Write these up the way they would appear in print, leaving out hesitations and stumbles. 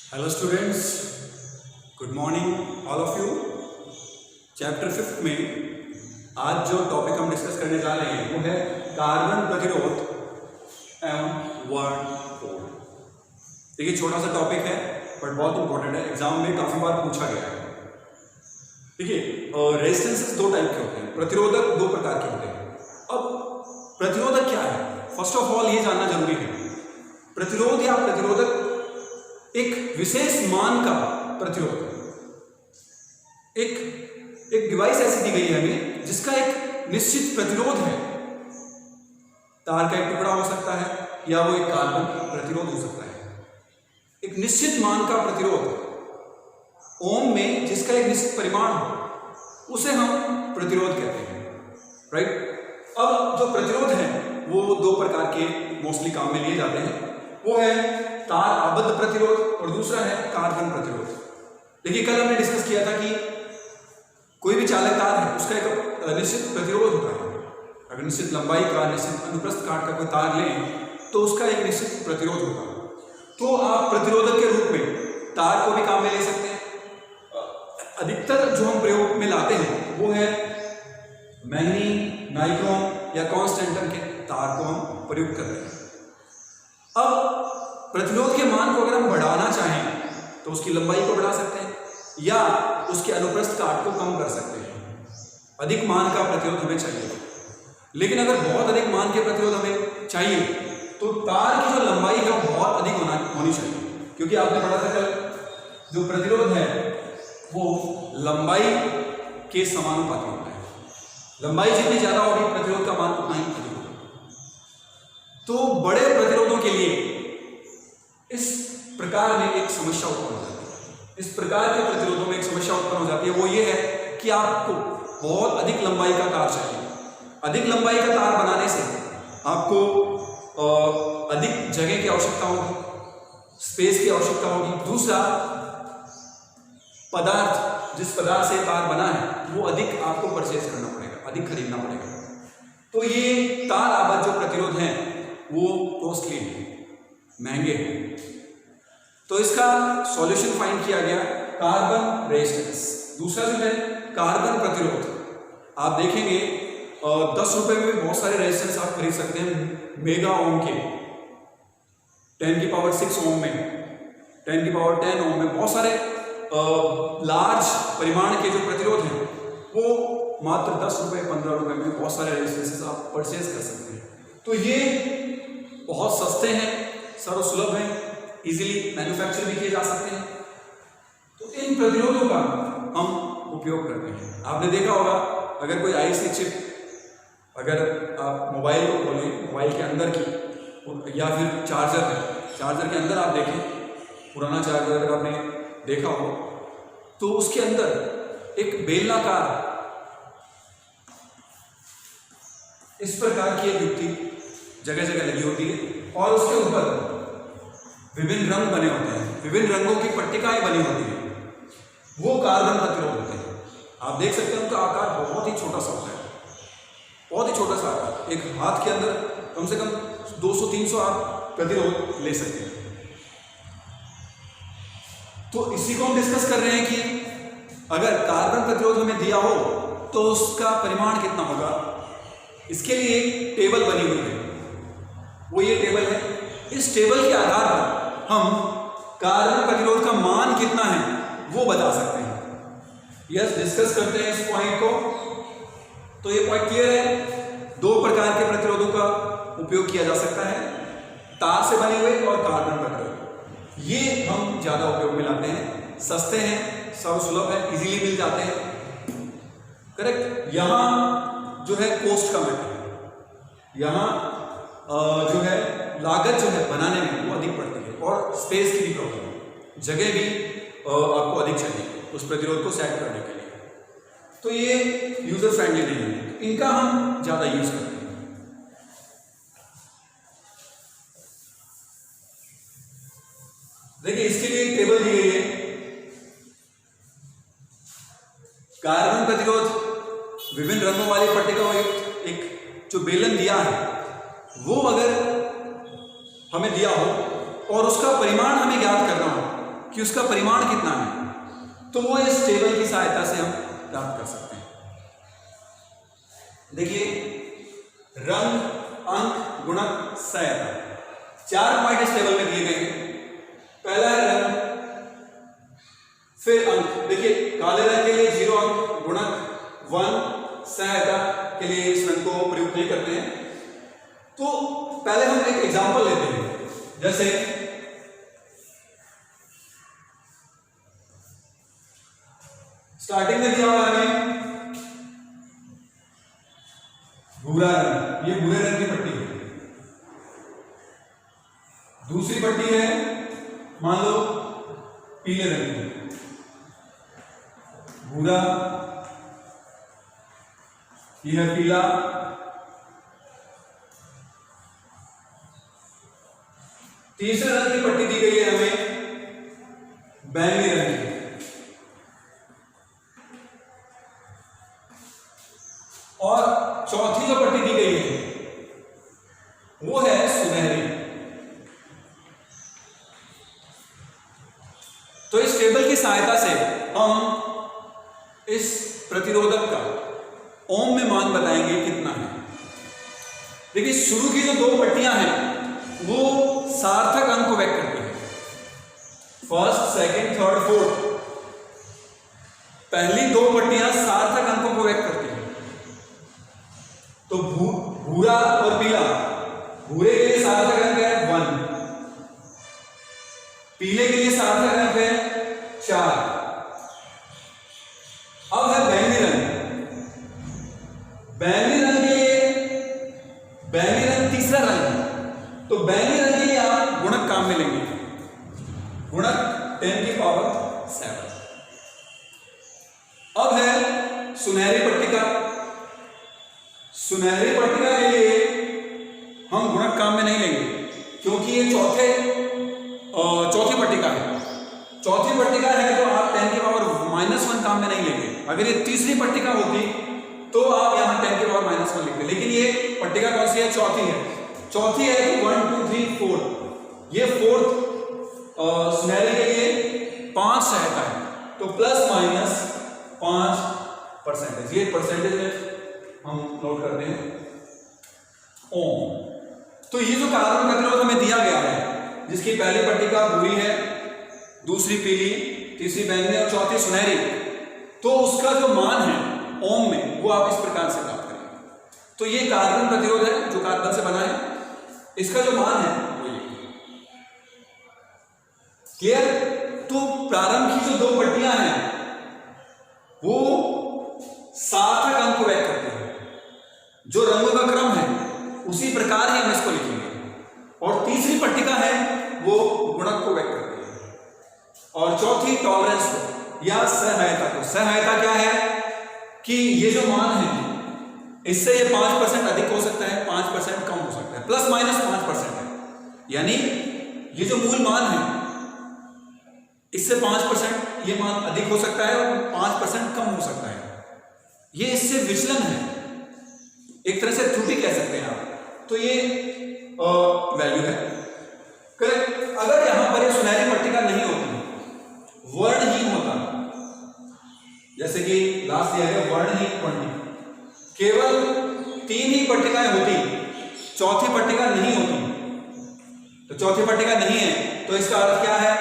Hello students, good morning all of you. Chapter 5 में आज जो टॉपिक हम डिस्कस करने जा रहे हैं वो है कार्बन प्रतिरोध एवं वर्णकोड। देखिए, छोटा सा टॉपिक है बट बहुत इंपॉर्टेंट है, एग्जाम में काफी बार पूछा गया है। देखिए, रेजिस्टेंसेस दो टाइप के होते हैं, प्रतिरोधक दो प्रकार के होते हैं। अब प्रतिरोधक क्या है, फर्स्ट ऑफ ऑल ये जानना जरूरी है। प्रतिरोध या प्रतिरोधक एक विशेष मान का प्रतिरोध, एक डिवाइस ऐसी दी गई है हमें जिसका एक निश्चित प्रतिरोध है। तार का एक टुकड़ा हो सकता है या वो एक कार्बन प्रतिरोध हो सकता है। एक निश्चित मान का प्रतिरोध ओम में जिसका एक निश्चित परिमाण हो उसे हम प्रतिरोध कहते हैं, राइट। अब जो प्रतिरोध है वो दो प्रकार के मोस्टली काम में लिए जाते हैं। वो है तार आबद्ध प्रतिरोध और दूसरा है कार्बन प्रतिरोध। देखिए, कल हमने डिस्कस किया था कि कोई भी चालक तार है उसका एक निश्चित प्रतिरोध होता है। अगर निश्चित लंबाई का, निश्चित अनुप्रस्थ काट का कोई तार लें तो उसका एक निश्चित प्रतिरोध होगा। तो आप प्रतिरोधक के रूप में तार को भी काम में ले सकते हैं। अधिकतर जो हम प्रयोग में लाते हैं वो है मैग्नी, नाइक्रोम या कॉन्स्टेंटन के तार को हम प्रयोग करते हैं। अब प्रतिरोध के मान को अगर हम बढ़ाना चाहें तो उसकी लंबाई को बढ़ा सकते हैं या उसके अनुप्रस्थ काट को कम कर सकते हैं। अधिक मान का प्रतिरोध हमें चाहिए, लेकिन अगर बहुत अधिक मान के प्रतिरोध हमें चाहिए तो तार की जो लंबाई है वो बहुत अधिक होनी चाहिए, क्योंकि आपने पढ़ा था कल जो प्रतिरोध है वो लंबाई के समानुपाती होता है। लंबाई जितनी ज्यादा होगी प्रतिरोध का मान उतना ही अधिक होगा। तो बड़े प्रतिरोधों के लिए इस प्रकार में एक समस्या उत्पन्न हो जाती है। इस प्रकार के प्रतिरोधों में एक समस्या उत्पन्न हो जाती है, वो ये है कि आपको बहुत अधिक लंबाई का तार चाहिए। अधिक लंबाई का तार बनाने से आपको अधिक जगह की आवश्यकता होगी, स्पेस की आवश्यकता होगी। दूसरा, पदार्थ, जिस पदार्थ से तार बना है वो अधिक आपको परचेज करना पड़ेगा, अधिक खरीदना पड़ेगा। तो ये तार आबद्ध जो प्रतिरोध हैं वो कॉस्टली है, महंगे हैं। तो इसका सॉल्यूशन फाइंड किया गया कार्बन रेजिस्टेंस। दूसरा जो है कार्बन प्रतिरोध। आप देखेंगे 10 रुपए में बहुत सारे रेजिस्टेंस आप खरीद सकते हैं मेगा ओम के, 10⁻⁶ ओम में, 10⁻⁻10 ओम में बहुत सारे लार्ज परिमाण के जो प्रतिरोध हैं वो मात्र 10 रुपए 15 रुपए में बहुत सारे रेजिस्टेंसेस आप परचेज कर सकते हैं। तो ये बहुत सस्ते हैं, सर्वसुलभ हैं, इजीली मैन्युफैक्चर भी किए जा सकते हैं। तो इन प्रतिरोधों का हम उपयोग करते हैं। आपने देखा होगा, अगर कोई आईसी चिप अगर आप मोबाइल को खोलें, मोबाइल के अंदर की, या फिर चार्जर है, चार्जर के अंदर आप देखें, पुराना चार्जर अगर आपने देखा हो तो उसके अंदर एक बेलनाकार इस प्रकार की एक युक्ति जगह जगह लगी होती है और उसके ऊपर विभिन्न रंग बने होते हैं, विभिन्न रंगों की पट्टिकाएं बनी होती हैं। वो कार्बन प्रतिरोध होते हैं। आप देख सकते हैं उनका आकार बहुत ही छोटा सा होता है, बहुत ही छोटा सा आकार। एक हाथ के अंदर कम से कम 200-300 आप प्रतिरोध ले सकते हैं। तो इसी को हम डिस्कस कर रहे हैं कि अगर कार्बन प्रतिरोध हमें दिया हो तो उसका परिमाण कितना होगा। इसके लिए एक टेबल बनी हुई है, वो ये टेबल है। इस टेबल के आधार पर हम कार्बन प्रतिरोध का मान कितना है वो बता सकते हैं। यस, डिस्कस करते हैं इस पॉइंट को। तो ये पॉइंट क्लियर है। दो प्रकार के प्रतिरोधों का उपयोग किया जा सकता है, तार से बने हुए और कार्बन प्रतिरोध। ये हम ज्यादा उपयोग में लाते हैं, सस्ते हैं, सर्वसुलभ है, इजीली मिल जाते हैं, करेक्ट। यहां जो है कॉस्ट का मैटर है, यहां जो है लागत जो है बनाने में वो अधिक पड़ती है और स्पेस की भी प्रॉब्लम है, जगह भी आपको अधिक चाहिए उस प्रतिरोध को सेट करने के लिए। तो ये यूजर फ्रेंडली नहीं है, इनका हम ज्यादा यूज करते हैं। देखिए, इसके लिए एक टेबल दी गई है। कार्बन प्रतिरोध विभिन्न रंगों वाली पट्टिकाओं युक्त एक जो बेलन दिया है वो अगर हमें दिया हो और उसका परिमाण हमें ज्ञात करना हो कि उसका परिमाण कितना है, तो वो इस टेबल की सहायता से हम प्राप्त कर सकते हैं। देखिए, रंग, अंक, गुणक, सहायता, 4 पॉइंट इस टेबल में दिए गए हैं। पहला है रंग, फिर अंक। देखिए, काले रंग के लिए 0 अंक, गुणक 1, सहायता के लिए इस रंग को प्रयुक्त नहीं करते हैं। तो पहले हम एक एग्जांपल लेते हैं, जैसे स्टार्टिंग में दिया हुआ हमें भूरा रंग, ये भूरे रंग की पट्टी है। दूसरी पट्टी है मान लो पीले रंग की, भूरा, ये है पीला, तीसरे रंग की पट्टी दी गई है हमें बैंगनी रंग की, और चौथी जो पट्टी दी गई है वो है सुनहरी। तो इस टेबल की सहायता से हम इस प्रतिरोधक का ओम में मान बताएंगे कितना है। देखिए, शुरू की जो 2 पट्टियां हैं वो सार्थक अंक को व्यक्त करती है, फर्स्ट, सेकंड, थर्ड, फोर्थ। पहली 2 पट्टियां सार्थक अंकों को व्यक्त करती है। तो भूरा और पीला, भूरे के लिए सार्थक अंक है 1, पीले के लिए सार्थक अंक है 4। अब है बैंगनी रंग, बैंगनी रंग के लिए, बैंगनी रंग तीसरा रंग है, तो बैंगनी रंग के लिए आप गुणक काम में लेंगे, गुणक 10 की पावर 7। अब है सुनहरी पट्टिका, सुनहरी पट्टिका के लिए हम गुणक काम में नहीं लेंगे, क्योंकि ये चौथी पट्टिका है। चौथी पट्टिका है तो आप 10 की पावर -1 काम में नहीं लेंगे। अगर ये तीसरी पट्टिका होती तो आप यहां 10 की पावर -1 लिखते, लेकिन ये पट्टिका कौन सी है? चौथी है। चौथी है तो 1 2 3 4, ये फोर्थ सुनहरी के लिए 5 सहायता है, तो ±5%। ये परसेंटेज में हम नोट करते हैं ओम। तो ये जो कार्बन प्रतिरोध हमें दिया गया है, जिसकी पहली पट्टिका भूरी है, दूसरी पीली, तीसरी बैंगनी और चौथी सुनहरी, तो उसका जो मान है ओम में वो आप इस प्रकार से प्राप्त करेंगे। तो ये कार्बन प्रतिरोध है जो कार्बन से बना है, इसका जो मान है वो ये। क्लियर? तो प्रारंभ की जो 2 पट्टियां हैं वो सार्थक अंक को व्यक्त करते हैं, जो रंगों का क्रम है उसी प्रकार ही हम इसको लिखेंगे, और तीसरी पट्टिका है वो गुणक को व्यक्त करती है, और चौथी टॉलरेंस को या सहायता को। सहायता क्या है कि ये जो मान है इससे ये 5% अधिक हो सकता है, 5% कम हो सकता है, ±5% है, यानी ये जो मूल मान है इससे 5% ये मान अधिक हो सकता है और 5% कम हो सकता है। ये इससे विचलन है, एक तरह से त्रुटि कह सकते हैं आप। तो ये वैल्यू है, करेक्ट। अगर यहां पर ये सुनहरी पट्टिका नहीं होती, वर्णहीन होता, जैसे कि लास्ट ईयर है वर्णहीन 20, केवल 3 ही पट्टिकाएं होती, चौथी पट्टिका नहीं होती, तो चौथी पट्टिका नहीं है तो इसका अर्थ क्या है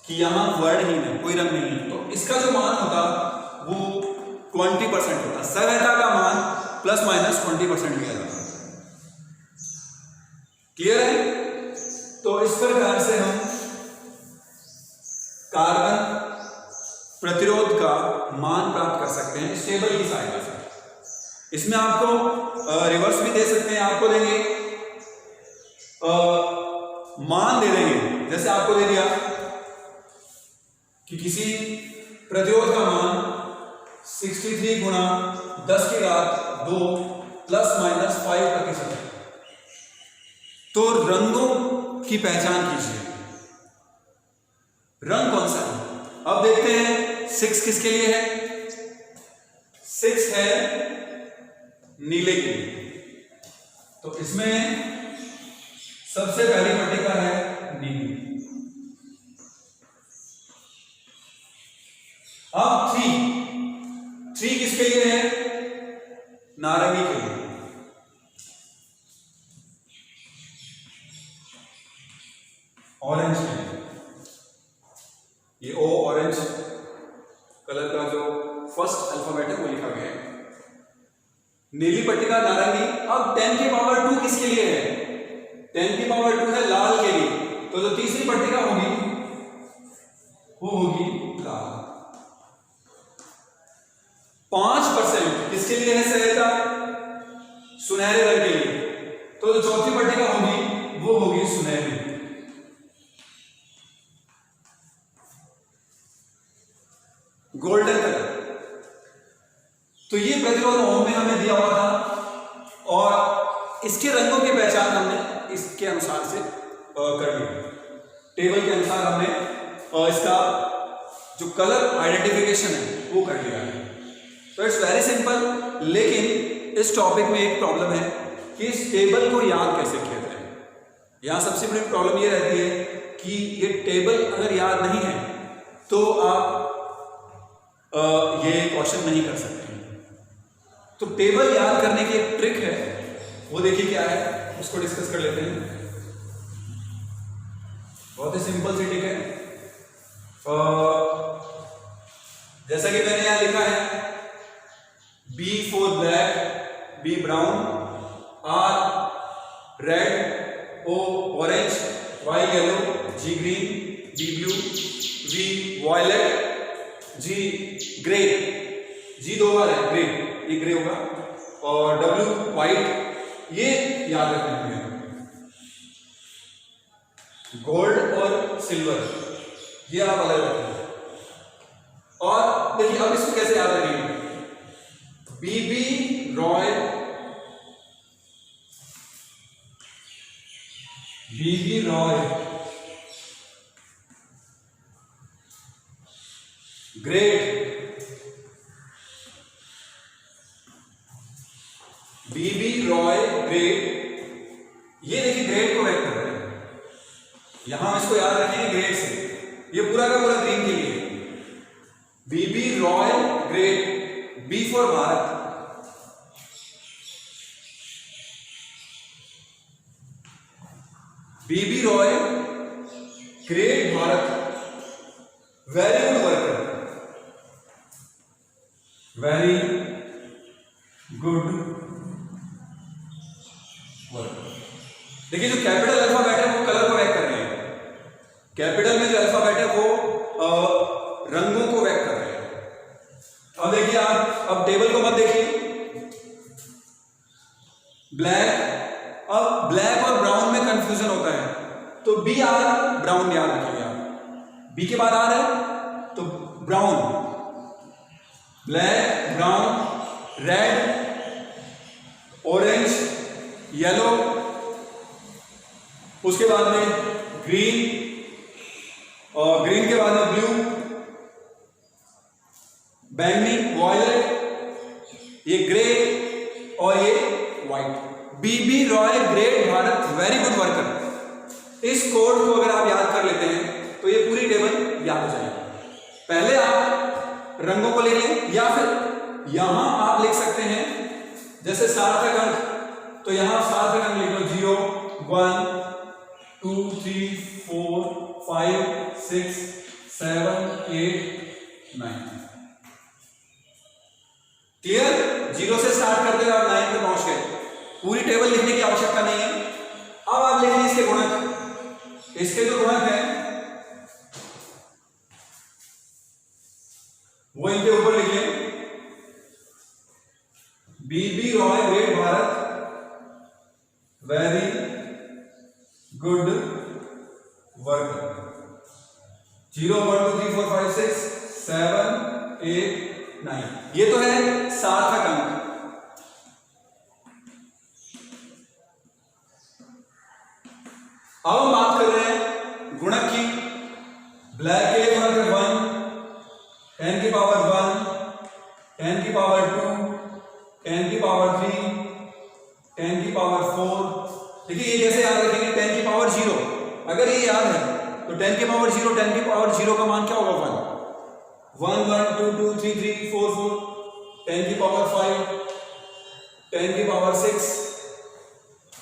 कि यहां वर्णहीन है, कोई रंग नहीं है, तो इसका जो मान होता वो 20% होता। सहायता का मान ±20% लिया जाता है। क्लियर है? तो इस प्रकार से हम कार्बन प्रतिरोध का मान प्राप्त कर सकते हैं इस टेबल की सहायता से। इसमें आपको रिवर्स भी दे सकते हैं, आपको देंगे मान दे देंगे, जैसे आपको दे दिया कि किसी प्रतिरोध का मान 63 गुणा 10⁻² ±5%। तो रंगों की पहचान कीजिए, रंग कौन सा है? अब देखते हैं 6 किसके लिए है। 6 है नीले के लिए, तो इसमें सबसे पहली पट्टिका है नीली, ऑरेंज है, ये ओ ऑरेंज कलर का जो फर्स्ट अल्फाबेट है वो लिखा गया है। नीली पट्टिका नारंगी। अब 10 की पावर 2 किसके लिए है? 10 की पावर 2 है लाल के लिए, तो जो तीसरी पट्टिका होगी वो होगी लाल। 5% किसके लिए है सहायता? सुनहरे रंग के लिए, तो जो चौथी पट्टिका होगी वो होगी सुनहरी। Golden colour. तो ये प्रतिरोध ओम में हमें दिया हुआ था और इसके रंगों की पहचान हमने इसके अनुसार से कर ली। टेबल के अनुसार हमने इसका जो कलर आइडेंटिफिकेशन है वो कर लिया है। तो इट्स वेरी सिंपल, लेकिन इस टॉपिक में एक प्रॉब्लम है कि इस टेबल को याद कैसे किया जाए। यहां सबसे बड़ी प्रॉब्लम ये रहती है कि ये टेबल अगर याद नहीं है तो आप ये क्वेश्चन नहीं कर सकते। तो टेबल याद करने की एक ट्रिक है, वो देखिए क्या है, उसको डिस्कस कर लेते हैं। बहुत ही सिंपल सी ट्रिक है। जैसा कि मैंने यहां लिखा है, B for black, B brown, R red, O orange, Y yellow, G green, B blue, V violet, G grey. G 2 बार है ग्रे, ये ग्रे होगा, और W व्हाइट। ये याद रखना है। गोल्ड और सिल्वर ये आप अलग रखें। और देखिए अब इसको कैसे याद रखेंगे? BB royal, BB royal, great, BB royal great. ये देखिए ग्रेट को रैंक कर रहे हैं, यहां हम इसको याद रखेंगे ग्रेट से। ये पूरा का पूरा ग्रीन के लिए। BB royal great, B for Bharat, BB royal great Bharat, very good worker, very good worker. देखिए जो कैपिटल अल्फाबेट है वो कलर को वैक कर रहे हैं। कैपिटल में जो अल्फाबेट है वो रंगों को वैक कर रहे हैं। अब देखिए आप, अब टेबल को मत देखिए। ब्लैक, अब ब्लैक और ब्राउन में कंफ्यूजन होता है, तो B R ब्राउन याद रखिए आप। B के बाद R है तो brown, black, brown, red, orange, yellow, उसके बाद में ग्रीन, और ग्रीन के बाद में ब्लू, बैंगनी, वॉयलेट, ये ग्रे और ये white. BB royal great Bharat, very good worker. इस कोड को अगर आप याद कर लेते हैं तो ये पूरी टेबल याद हो जाएगी। पहले आप रंगों को लिख लें, या फिर यहां आप लिख सकते हैं जैसे सार्थक अंक, तो यहां सार्थक अंक लिख लो 0 1 2 3 4 5 6 7 8 9। क्लियर? 0 से स्टार्ट करते हुए आप 9 पे पहुंच गए। पूरी टेबल लिखने की आवश्यकता नहीं है। अब आप लिख लीजिए इसके गुणक। इसके जो गुणक है वो इनके ऊपर लिख लें। BB Roy great Bharat, very good work. 0 1 2 3 4 5 6 7 8 9। ये तो है सार्थक अंक। अब हम बात कर रहे हैं गुणक की। ब्लैक के लिए गुणक है 1, 10 की पावर 1, 10 की पावर 2, 10 की पावर 3, 10 की पावर 4। देखिए ये कैसे याद रखेंगे? 10 की पावर 0, अगर ये याद है तो 10 की पावर 0, 10 की पावर 0 का मान क्या होगा? 1 1 2 2 3 3 4 4, 10 की पावर 5, 10 की पावर 6,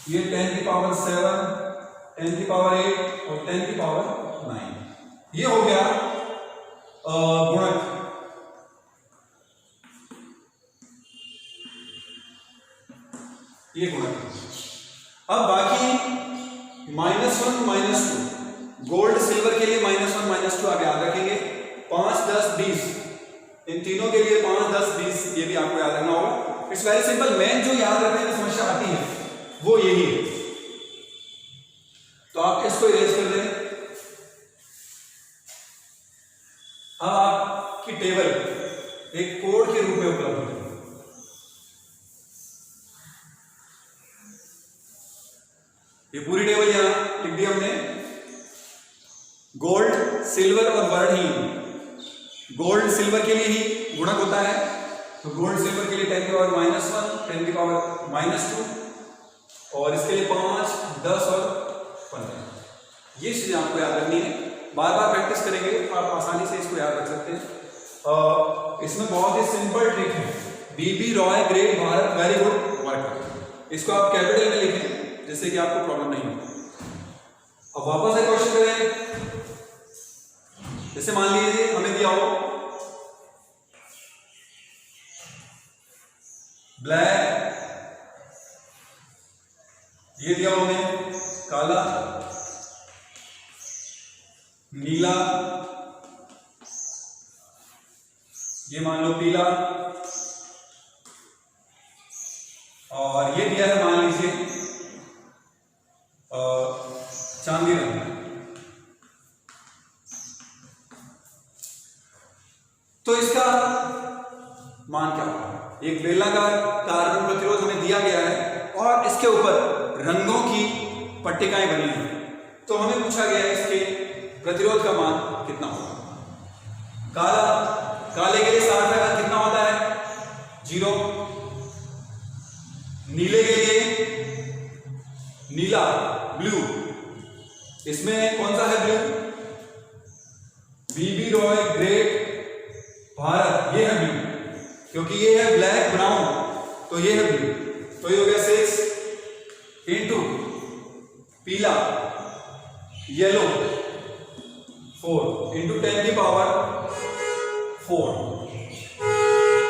ये 10 की पावर 7, 10 की पावर 8 और 10 की पावर 9। ये हो गया गुणक। ये गुणक। अब बाकी -1 -2, गोल्ड सिल्वर के लिए -1 -2 आप याद रखेंगे। 5 10 20, इन तीनों के लिए 5 10 20, ये भी आपको याद रखना होगा। It's very simple. मेन जो याद रखने की समस्या आती है वो यही है, तो आप इसको इरेज कर दें। अब आपकी टेबल एक कोड के रूप में उपलब्ध है। ये पूरी टेबल यहां लिख दी हमने। गोल्ड सिल्वर और वर्णहीन। गोल्ड सिल्वर के लिए ही गुणक होता है, तो गोल्ड सिल्वर के लिए 10 की पावर -1, 10 की पावर -2, और इसके लिए 5 10 और 15। ये चीजें आपको याद रखनी है, बार बार प्रैक्टिस करेंगे आप आसानी से इसको याद रख सकते हैं। इसमें बहुत ही सिंपल ट्रिक है। BB Roy great Bharat very good work. इसको आप कैपिटल में लिखें जिससे कि आपको प्रॉब्लम नहीं हो। अब वापस एक क्वेश्चन करें। जैसे मान लीजिए हमें दिया हो ब्लैक, ये दिया हो हमें काला, नीला, ये मान लो पीला, और ये दिया है मान लीजिए चांदी रंग। तो इसका मान क्या होगा? एक बेलनाकार कार्बन प्रतिरोध हमें दिया गया है और इसके ऊपर रंगों की पट्टिकाएं बनी हैं, तो हमें पूछा गया है इसके प्रतिरोध का मान कितना होगा। काला, काले के लिए 60 का कितना होता है? 0। नीले के लिए, नीला ब्लू, इसमें कौन सा है ब्लू? बीबी रॉय ग्रेट भारत, ये है ब्लू, क्योंकि ये है ब्लैक ब्राउन, तो ये है ब्लू। तो ये हो गया 6 इंटू पीला येलो 4 इंटू 10 की पावर 4।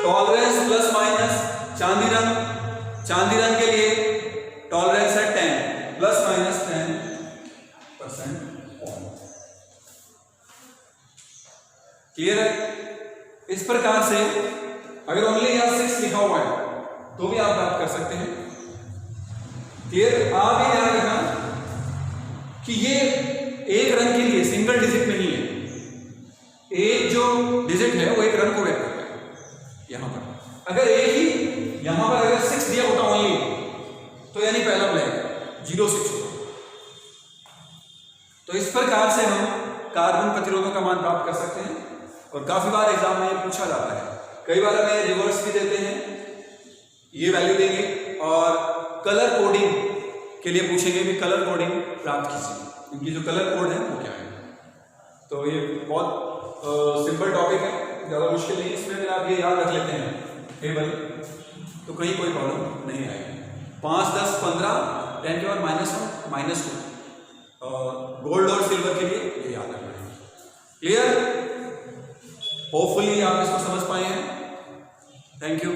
टॉलरेंस प्लस माइनस, चांदी रंग के लिए टॉलरेंस है 10 प्लस माइनस 10%। क्लियर है? इस प्रकार से अगर ओनली यहां 6 लिखा हुआ है तो भी आप बात कर सकते हैं। क्लियर? आप ये ध्यान रखना कि ये एक रंग के लिए सिंगल डिजिट में नहीं है। एक जो डिजिट है वो एक रंग को व्यक्त करता है। यहां पर अगर एक ही यहां पर अगर 6 दिया होता ओनली, तो यानी पहला ब्लैक 06 होता। तो इस प्रकार से हम कार्बन प्रतिरोधों का मान प्राप्त कर सकते हैं, और काफी बार एग्जाम में ये पूछा जाता है। कई बार हमें रिवर्स भी देते हैं, ये वैल्यू देंगे, और कलर कोडिंग के लिए पूछेंगे कि कलर कोडिंग प्राप्त कीजिए, इनकी जो कलर कोड है वो क्या है। तो ये बहुत सिंपल टॉपिक है, ज़्यादा मुश्किल नहीं। इसमें अगर आप ये याद रख लेते हैं टेबल, तो कहीं कोई प्रॉब्लम नहीं आएगी। 5 10 15 10 की पावर -1 -2, गोल्ड और सिल्वर के लिए ये याद रखना है। क्लियर? होपफुली आप इसको समझ पाए हैं। Thank you.